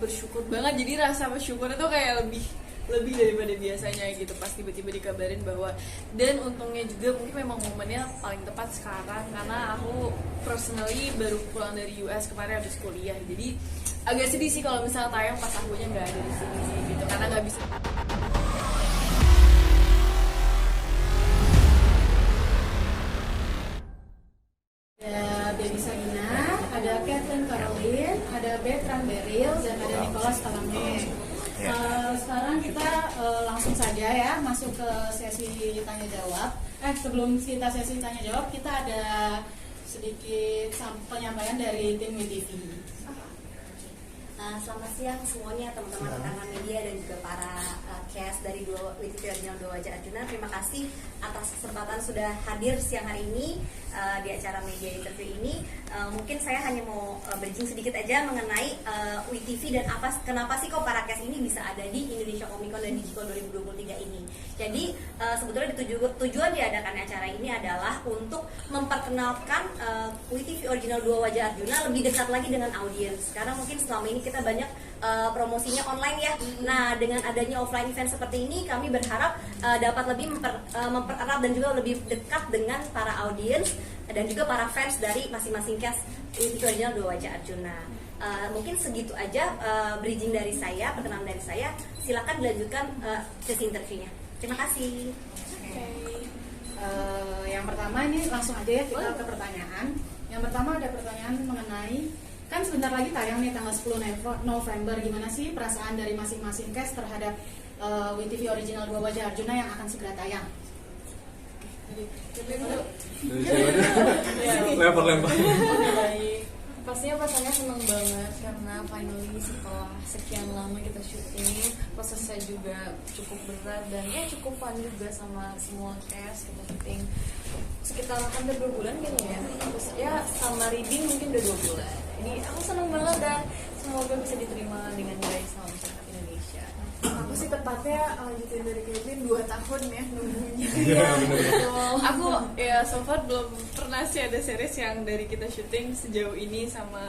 bersyukur banget. Jadi rasa bersyukur itu kayak lebih daripada biasanya gitu pas tiba-tiba dikabarin bahwa, dan untungnya juga mungkin memang momennya paling tepat sekarang karena aku personally baru pulang dari US kemarin habis kuliah. Jadi agak sedih sih kalau misalnya tayang pas akunya nggak ada di sini sih gitu, karena nggak bisa. Ada Baby Sagina, ada Kathleen Caroline, ada Bertrand Beryl, dan ada Nicholas Kalame. Sekarang kita langsung saja ya masuk ke sesi tanya jawab. Sebelum kita sesi tanya jawab, kita ada sedikit penyampaian dari tim WTV. Selamat siang semuanya teman-teman rekan media dan juga para cast dari WTV Original 2 Wajah Arjuna. Terima kasih atas kesempatan sudah hadir siang hari ini di acara media interview ini. Mungkin saya hanya mau bridging sedikit aja mengenai WTV dan kenapa sih kok para cast ini bisa ada di Indonesia Comic Con dan Digicon 2023 ini. Jadi sebetulnya tujuan diadakan acara ini adalah untuk memperkenalkan WTV Original 2 Wajah Arjuna lebih dekat lagi dengan audiens. Karena mungkin selama ini kita banyak promosinya online ya. Nah, dengan adanya offline event seperti ini, kami berharap dapat lebih mempererat dan juga lebih dekat dengan para audiens dan juga para fans dari masing-masing cast WTV Original 2 Wajah Arjuna. Mungkin segitu aja bridging dari saya, perkenalan dari saya. Silakan dilanjutkan sesi interviewnya. Terima kasih. Yang pertama ini langsung aja ya kita ke pertanyaan. Yang pertama ada pertanyaan mengenai, kan sebentar lagi tayang nih tanggal 10 November. Gimana sih perasaan dari masing-masing cast terhadap WTV Original 2 Wajah Arjuna yang akan segera tayang? Lempar. Pastinya pasannya seneng banget karena finally setelah sekian lama kita syuting, prosesnya juga cukup berat dan ya cukup fun juga sama semua cast. Kita syuting sekitar hampir 2 bulan gitu ya. Terus ya sama reading mungkin udah 2 bulan. Jadi aku seneng banget dan semoga bisa diterima dengan baik sama masyarakat Indonesia. Aku sih tepatnya lanjutin dari Kevin 2 tahun ya nunggunya. Iya benar. Aku ya so far belum pernah sih ada series yang dari kita syuting sejauh ini sama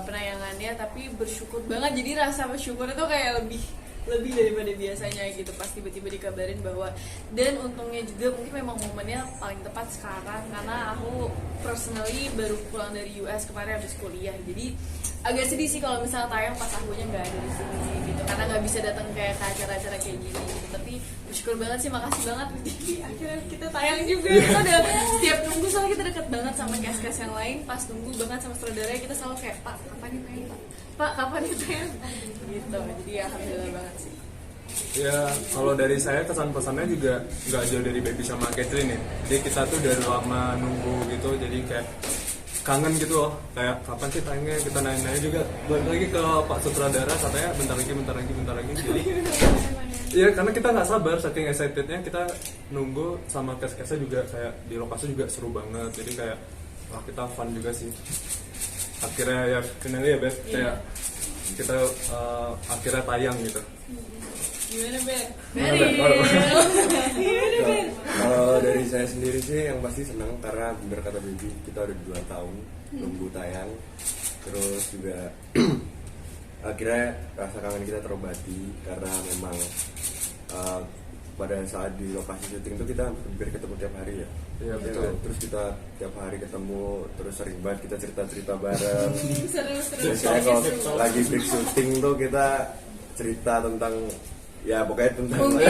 penayangannya, tapi bersyukur banget. Jadi rasa bersyukur itu kayak lebih daripada biasanya gitu pas tiba-tiba dikabarin bahwa, dan untungnya juga mungkin memang momennya paling tepat sekarang karena aku personally baru pulang dari US kemarin habis kuliah. Jadi agak sedih sih kalau misalnya tayang pas akunya nggak ada di sini sih gitu, karena nggak bisa datang kayak ke acara-acara kayak gini gitu. Tapi bersyukur banget sih, makasih banget akhirnya kita tayang juga. Kita udah setiap nunggu soalnya kita deket banget sama cast-cast yang lain. Pas nunggu banget sama saudaranya kita selalu kayak, Pak kapan nih tayang, Pak kapan nih tayang gitu. Jadi ya alhamdulillah banget sih. Ya kalau dari saya kesan pesannya juga nggak jauh dari Baby sama Kathleen ya. Jadi kita tuh dari lama nunggu gitu, jadi kayak kangen gitu loh, kayak kapan sih tayangnya, kita nanya juga balik lagi ke Pak Sutradara, katanya bentar lagi jadi ya karena kita nggak sabar, saking excitednya kita nunggu, sama cast-castnya juga kayak di lokasi juga seru banget, jadi kayak wah kita fun juga sih akhirnya ya finally ya Beb, kayak kita akhirnya tayang gitu. Gimana Ben? Kalau dari saya sendiri sih yang pasti senang karena bener kata Baby, kita udah 2 tahun nunggu tayang. Terus juga akhirnya rasa kangen kita terobati karena memang pada saat di lokasi syuting itu kita hampir ketemu tiap hari ya. Iya betul. Terus kita tiap hari ketemu, terus sering banget kita cerita-cerita bareng. Seru. Saya kalau lagi break syuting tuh kita cerita tentang ya pokoknya tentang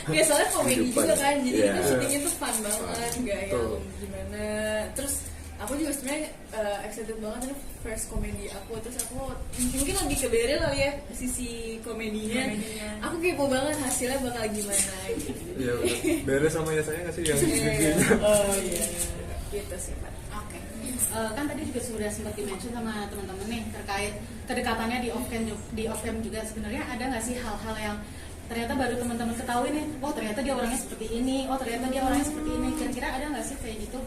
ya soalnya komedi juga kan, jadi yeah. kita syutingnya tuh fun banget, nggak yang gimana. Terus aku juga sebenarnya excited banget, ini first komedi aku. Terus aku mungkin lebih ke Beryl kali ya, sisi komedinya. Aku kepo banget hasilnya bakal gimana gitu. Iya beres sama ya saya nggak sih yang Oh iya gitu sih Pak. Oke. Kan tadi juga sudah sempat di-mention sama teman-teman nih terkait kedekatannya di off-cam juga. Sebenarnya ada nggak sih hal-hal yang ternyata baru teman-teman ketahui nih, oh ternyata dia orangnya seperti ini, oh ternyata dia orangnya seperti ini. Kira-kira ada nggak sih kayak gitu?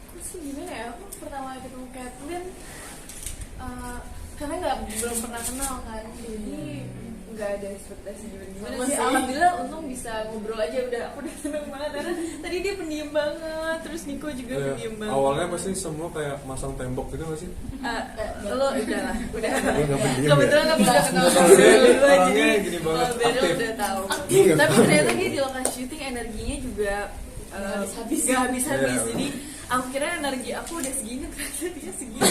Aku sih gimana ya, aku pertama ketemu Kathleen karena belum pernah kenal kan, jadi nggak ada ekspektasi gimana Sama sih. sih. Alhamdulillah untung bisa ngobrol aja, aku udah seneng banget karena tadi dia pendiam banget, terus Niko juga Ya, pendiam banget. awalnya pasti semua kayak masang tembok gitu nggak sih? Lo udah lah, udah. nggak pendiam Kebetulan ya? aku udah kenal sama Orangnya- Beryl berdua, orangnya jadi gini banget, Beryl aktif. udah tahu. Iya. Tapi ternyata dia di lokasi syuting energinya juga habis-habis. nggak habis-habis. Iya. Jadi aku kira energi aku udah segini, ternyata dia segini.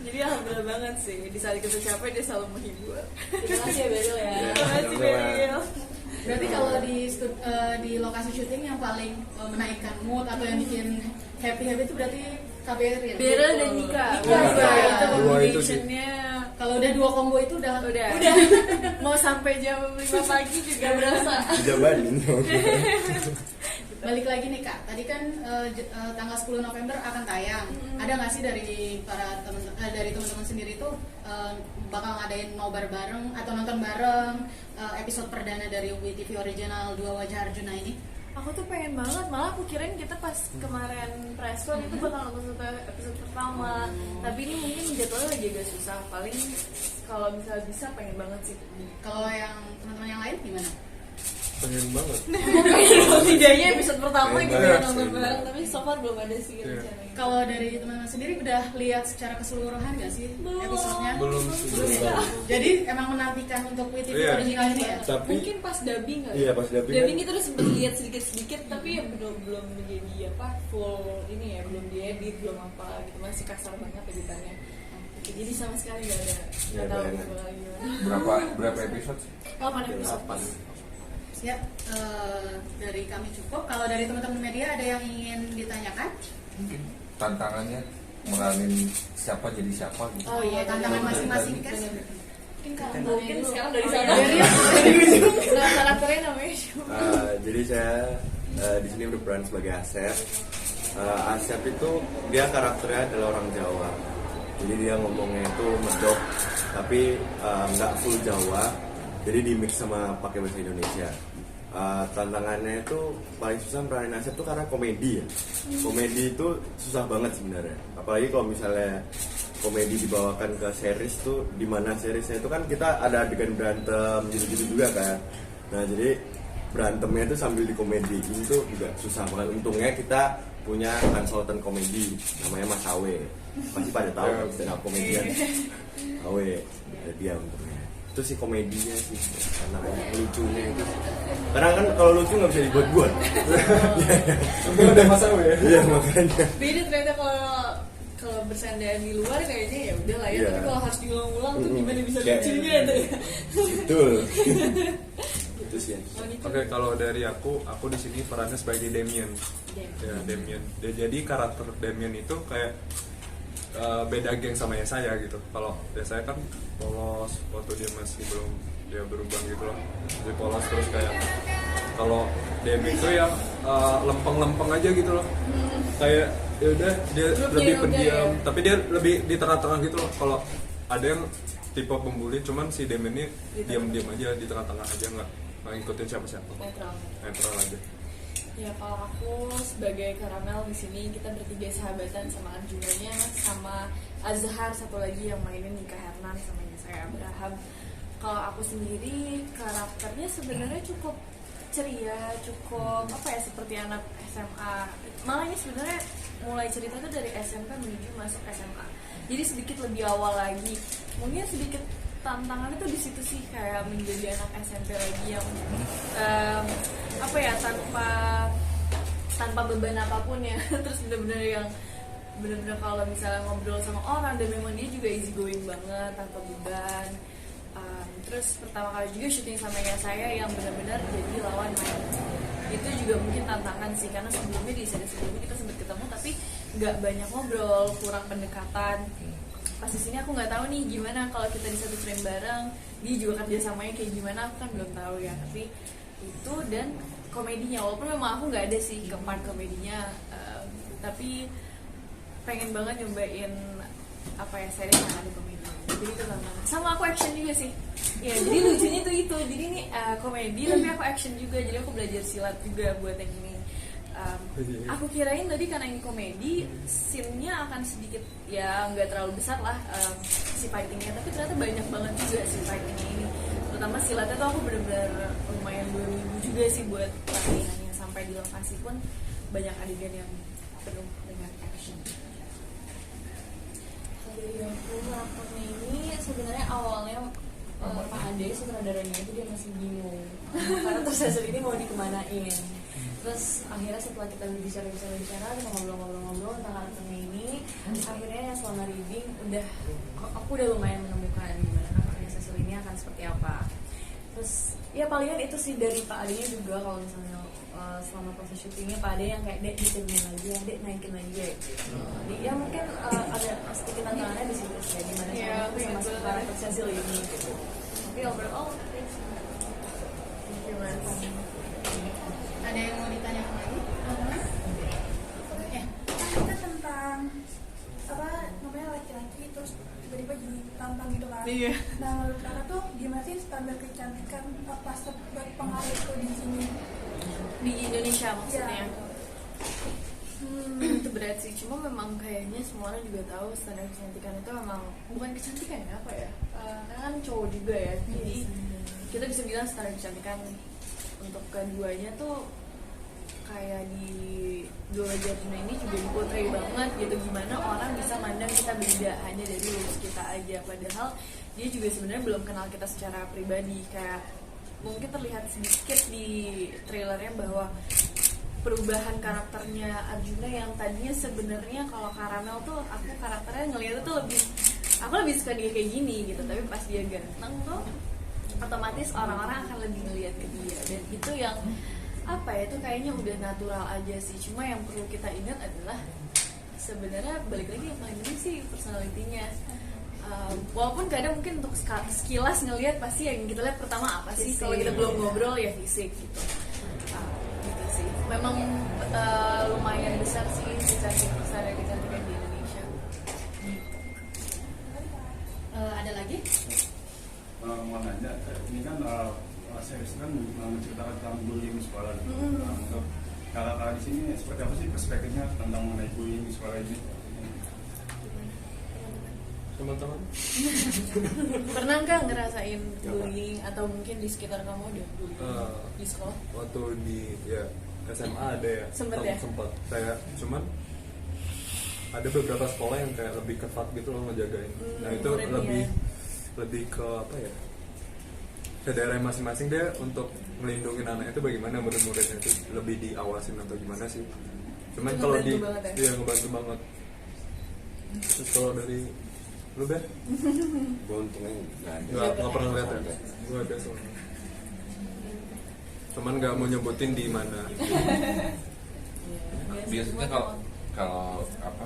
Jadi alhamdulillah banget sih, di saat kita capek dia selalu menghibur. Terima kasih ya Beryl ya. Terima kasih Beryl. Berarti kalau di lokasi syuting yang paling menaikkan mood atau yang bikin happy itu berarti Kak Beryl. Beryl dan Nika. Nika, Wah, iya. itu Dua itu sih. combinationnya Kalau udah 2 combo itu udah mau sampai jam 5 pagi juga berasa. Dijabanin. Balik lagi nih Kak, tadi kan tanggal 10 November akan tayang. Ada nggak sih dari para teman-teman sendiri tuh bakal ngadain nobar bareng atau nonton bareng episode perdana dari WTV Original 2 Wajah Arjuna ini? Aku tuh pengen banget, malah aku kirain kita pas kemarin press con itu bakal nonton satu episode pertama. Tapi ini mungkin jadwalnya lagi agak susah. Paling kalau bisa pengen banget sih. Kalau yang teman-teman yang lain gimana? Pengen banget. Setidaknya episode pertama Pengen kita banget nonton sih. bareng, tapi so far belum ada sih Iya. rencananya. Kalau dari teman-teman sendiri udah lihat secara keseluruhan nggak sih episodenya? Belum sih. Jadi emang menantikan untuk WTV Iya. Original ini ya? Tapi Mungkin pas dubbing kali. iya pas dubbing Dubbing kan, itu udah sempet lihat sedikit-sedikit, tapi ya belum menjadi apa full ini ya, belum diedit, belum apa gitu, masih kasar banget editannya. Oke, jadi sama sekali nggak ada, nggak tahu bayangan. bakal gimana. Berapa episode? Oh, mana episode? Ya, dari kami cukup. Kalau dari teman-teman media ada yang ingin ditanyakan? Mungkin tantangannya meranin siapa jadi siapa gitu. Oh iya, Tantangan masing-masing kan? Mungkin sekarang dari sana. Nah, karakternya namanya siapa? jadi saya di sini berperan sebagai Asep. Asep itu dia karakternya adalah orang Jawa. Jadi dia ngomongnya itu medok, tapi nggak full Jawa. Jadi di mix sama pakai bahasa Indonesia. Tantangannya itu paling susah meranin Asep tuh karena komedi ya. Komedi itu susah banget sebenarnya. Apalagi kalau misalnya komedi dibawakan ke series tuh, di mana seriesnya itu kan kita ada adegan berantem gitu-gitu juga kan. Nah jadi berantemnya itu sambil dikomediin itu juga susah banget. Untungnya kita punya konsultan komedi namanya Mas Awe. Pasti pada tahu kan stand up komedian Awe. Ada dia untungnya. Itu sih komedinya sih, karena lucunya itu. Karena kan kalau lucu nggak bisa dibuat-buat. Semua ada masalah ya. Iya makanya. Beda ternyata kalau bersandaan di luar kayaknya ya udah lah ya, Iya. tapi kalau harus diulang-ulang tuh gimana bisa Kayak- lucunya tuh ya. Betul. Itu sih. Oke, kalau dari aku di sini perannya sebagai Damien. Ya, Damien. Jadi karakter Damien itu kayak beda geng sama yang saya gitu. Kalau saya kan polos waktu dia masih belum dia berubah gitu loh. Jadi polos terus kayak kalau Damien itu yang lempeng-lempeng aja gitu loh. Kayak ya udah dia Grupnya lebih yoga pendiam, ya? tapi dia lebih di tengah-tengah gitu loh. Kalau ada yang tipe pembuli, cuman si Damien ini diam-diam aja di tengah-tengah aja, nggak ngikutin siapa-siapa, netral aja. Ya kalau aku sebagai Karamel di sini kita bertiga sahabatan sama Arjunanya, sama Azhar satu lagi yang mainin Nika Hernan sama saya Abraham. Kalau aku sendiri karakternya sebenarnya cukup ceria, cukup apa ya, seperti anak SMA. Malah ini sebenarnya mulai cerita itu dari SMP menuju masuk SMA. Jadi sedikit lebih awal lagi. Mungkin sedikit tantangan itu di situ sih, kayak menjadi anak SMP lagi yang apa ya, tanpa beban apapun ya. Terus benar-benar yang benar-benar kalau misalnya ngobrol sama orang, dan memang dia juga easy going banget tanpa beban. Terus pertama kali juga syuting sama saya yang benar-benar jadi lawan main. Itu juga mungkin tantangan sih, karena sebelumnya di series sebelumnya kita sempat ketemu tapi nggak banyak ngobrol, kurang pendekatan. Pas di sini aku nggak tahu nih gimana kalau kita di satu frame bareng, dia juga kerjasamanya kayak gimana, aku kan belum tahu ya. Tapi itu, dan komedinya, walaupun memang aku nggak ada sih ke part komedinya, tapi pengen banget nyobain apa ya, series yang ada komedi. Jadi itu tantangan. Sama aku action juga sih. Ya, jadi lucunya tuh itu. Jadi ini komedi tapi aku action juga. Jadi aku belajar silat juga buat yang ini. Aku kirain tadi karena ini komedi, scene-nya akan sedikit ya nggak terlalu besar lah si fighting-nya, tapi ternyata banyak banget juga si fighting-nya ini. Terutama silatnya tuh aku bener-bener lumayan 2 minggu juga sih buat latihannya, sampai di lokasi pun banyak adegan yang penuh dengan action. Dari aku karakternya ini sebenarnya awalnya Pak Ade sutradaranya itu dia masih bingung karakter Cecil ini mau dikemanain. Terus akhirnya setelah kita bicara kita ngobrol tentang karakternya ini, akhirnya ya selama reading aku udah lumayan menemukan gimana karakternya Cecil ini akan seperti apa. Terus ya palingan itu sih dari Pak Ade juga, kalau misalnya selama proses syutingnya Pak Ade yang kayak dek diturunin lagi ya, dek naikin lagi ya gitu. Jadi ya mungkin ada sedikit tantangannya di situ sih, gimana caranya aku bisa masuk ke karakter Cecil ini gitu. Tapi overall gimana? Ada yang mau ditanyakan lagi? Kita tentang apa namanya laki-laki terus tiba-tiba jadi tampang gitu kan. Iya. Nah menurut kakak tuh gimana sih standar kecantikan apa berpengaruh itu di sini? Di Indonesia maksudnya. Ya. Itu berat sih, cuma memang kayaknya semua orang juga tahu standar kecantikan itu memang bukan kecantikan ya, apa ya, karena kan cowok juga ya, jadi kita bisa bilang standar kecantikan untuk keduanya tuh kayak di Dua Wajah Arjuna ini juga dipotret banget gitu, gimana orang bisa mandang kita beda hanya dari lulus kita aja, padahal dia juga sebenarnya belum kenal kita secara pribadi. Kayak mungkin terlihat sedikit di trailernya bahwa perubahan karakternya Arjuna yang tadinya sebenarnya kalau Karamel tuh aku karakternya ngeliatnya tuh aku lebih suka dia kayak gini gitu, tapi pas dia ganteng tuh otomatis orang-orang akan lebih ngeliat ke dia, dan itu yang apa ya, itu kayaknya udah natural aja sih. Cuma yang perlu kita ingat adalah sebenarnya balik lagi yang paling penting sih personalitinya. Walaupun kadang mungkin untuk sekilas ngelihat pasti yang kita lihat pertama apa sih, kalau kita belum ngobrol ya fisik gitu. Gitu sih. Memang lumayan besar sih kecantikan di Indonesia. Ada lagi? Mau nanya, ini kan series kan menceritakan tentang bullying di sekolah. Nah, untuk kakak-kakak di sini seperti apa sih perspektifnya tentang mengenai bullying di sekolah ini? Teman-teman, Pernah nggak ngerasain bullying atau mungkin di sekitar kamu ada bullying di sekolah? waktu di SMA ada ya, Sempet ya? Sempet kayak, cuman ada beberapa sekolah yang kayak lebih ketat gitu loh ngejagain. Nah itu muridnya. lebih ke apa ya, ke daerah masing-masing dia untuk melindungi anak itu bagaimana, murid-muridnya itu lebih diawasin atau gimana sih. Cuman Itu kalau di ngebantu banget ya? iya ngebantu banget. Terus kalau dari lu Ben? Gue untungnya nggak ada. Nggak pernah lihat ya? Gue ada soalnya. Cuman nggak mau nyebutin di mana. Biasanya kalau apa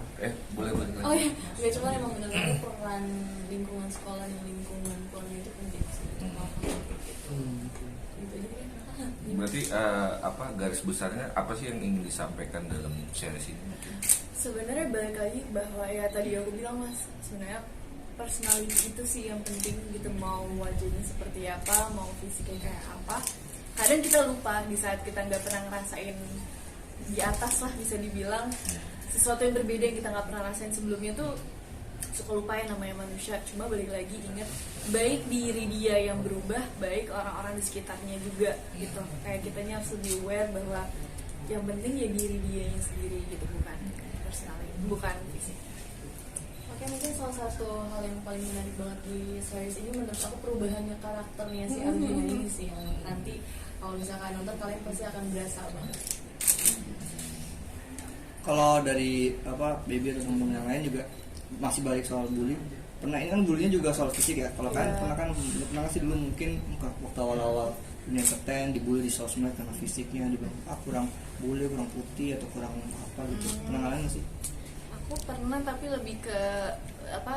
boleh Oh ya, nggak cuma emang benar-benar peran lingkungan sekolah dan lingkungan keluarga itu penting sih untuk hal-hal gitu. Gitu aja deh. berarti apa garis besarnya apa sih yang ingin disampaikan dalam series ini? Sebenarnya balik lagi bahwa ya tadi aku bilang mas, sebenarnya personality itu sih yang penting gitu, mau wajahnya seperti apa, mau fisiknya kayak apa. Kadang kita lupa di saat kita nggak pernah ngerasain di atas lah, bisa dibilang sesuatu yang berbeda yang kita nggak pernah rasain sebelumnya tuh suka lupa yang namanya manusia. Cuma balik lagi ingat, baik diri dia yang berubah, baik orang-orang di sekitarnya juga gitu. Kayak kitanya harus lebih aware bahwa yang penting ya diri dia yang sendiri gitu, bukan personality, bukan fisik. Oke, mungkin salah satu hal yang paling menarik banget di series ini menurut aku perubahannya karakternya si Arjuna ini sih, yang nanti kalau misalkan nonton kalian pasti akan berasa banget. Kalau dari baby atau teman-teman yang lain juga masih balik soal bully. Pernah, ini kan bullynya juga soal fisik ya. Kalau kan pernah sih dulu mungkin waktu awal-awal dunia entertain dibully di sosmed karena fisiknya, dibilang kurang bule, kurang putih atau kurang apa gitu. Pernah ngalamin nggak sih? Aku pernah, tapi lebih ke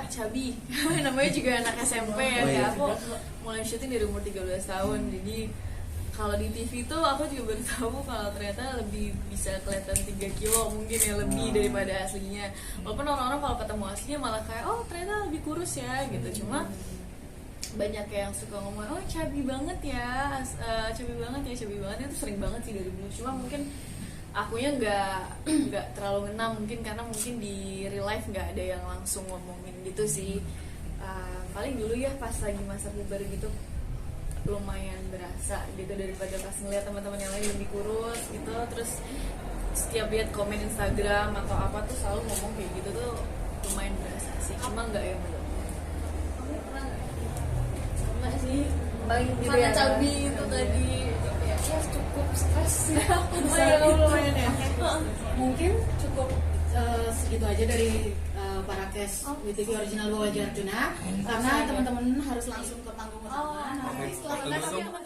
cabi. Namanya juga anak SMP ya. Oh, iya. Kayak aku mulai syuting dari umur 13 tahun. Jadi kalau di TV tuh aku juga baru tahu kalau ternyata lebih bisa kelihatan 3 kilo mungkin ya lebih daripada aslinya. Walaupun orang-orang kalau ketemu aslinya malah kayak oh ternyata lebih kurus ya gitu. Cuma banyak yang suka ngomong oh cabi banget ya, cabi banget itu sering banget sih dari dulu. Cuma mungkin akunya nggak terlalu ngena, mungkin karena mungkin di real life nggak ada yang langsung ngomongin gitu sih. Paling dulu ya pas lagi masa puber gitu lumayan berasa gitu, daripada pas ngeliat teman-teman yang lain lebih kurus gitu. Terus setiap lihat komen Instagram atau apa tuh selalu ngomong kayak gitu tuh lumayan berasa sih, cuma nggak yang belum. Kamu pernah nggak? Sama sih, Paling gitu karena ya. cabi itu tadi ya cukup stres ya. Lumayan ya. Mungkin cukup segitu aja dari para cast WTV Original Bawa Arjuna, karena teman-teman harus langsung ke panggung utama. Nah, nanti setelah ini teman-teman